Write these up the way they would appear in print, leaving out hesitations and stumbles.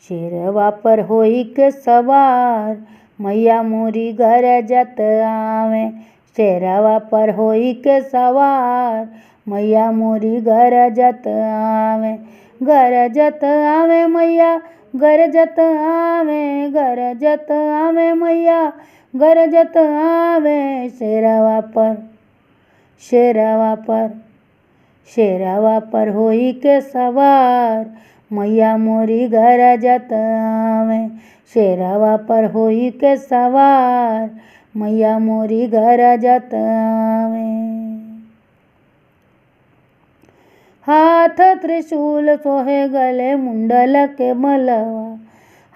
शेरवा पर होई के सवार मैया मोरी गरजत आवे। शेरवा पर होई के सवार मैया मोरी गरजत आवे। गरजत आवे मैया गरजत आवे, गरजत आवे मैया गरजत आवे। शेरवा पर शेरवा पर शेरवा पर होई के सवार मैया मोरी गरजत आवे। शेरवा पर होई के सवार मैया मोरी गरजत आवे। हाथ त्रिशूल सोहे गले मुंडल के मलवा,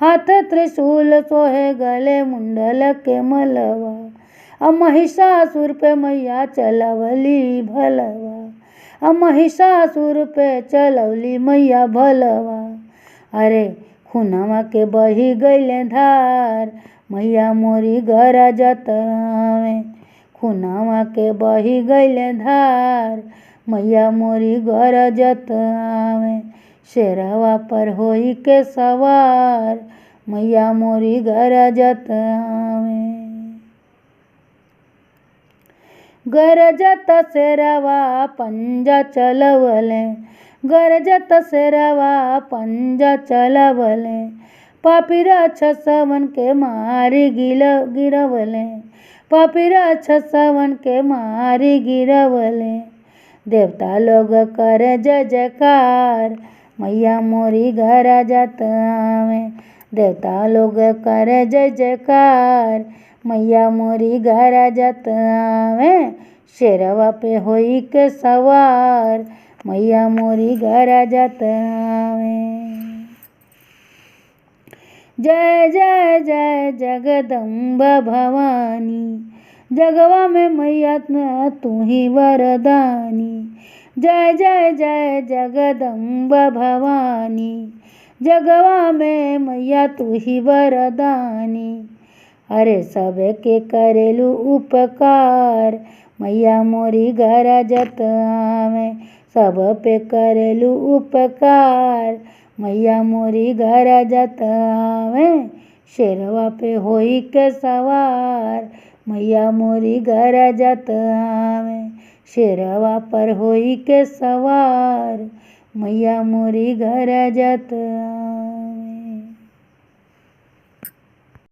हाथ त्रिशूल सोहे गले मुंडल के मलवा। महिषासुर पे मैया चलवली भलवा, महिषासुर पे चलवली मैया भलवा। अरे खुनवा के बही गईले धार मैया मोरी गरजत आवे। खुनवा के बही गईले धार मैया मोरी गरजत आवे। शेरवा पर होई के सवार मैया मोरी गरजत आवे। गरजत शेरवा पंजा चलवले, गरजत शेरवा पंजा चलवले। पापी राक्षसवन के मारी गिरवले, पापी राक्षसवन के मारी गिरवले। देवता लोग कर जय जयकार मैया मोरी गरजत आवे। देवता लोग कर जय जयकार मैया मोरी गरजत आवे। शेरवा पे होई के सवार मैया मोरी गरजत आवे। जय जय जय जगदम्बा भवानी, जगवा में मैया तू ही वरदानी। जय जय जय जगदम्बा भवानी, जगवा में मैया तू ही वरदानी। अरे सबके करेलू उपकार मैया मोरी गरजत आवे। सब पे करेलू उपकार मैया मोरी गरजत आवे। शेरवा पे होई के सवार मैया मोरी गरजत आवे। शेरवा पर होई के सवार मैया मोरी गरजत आवे।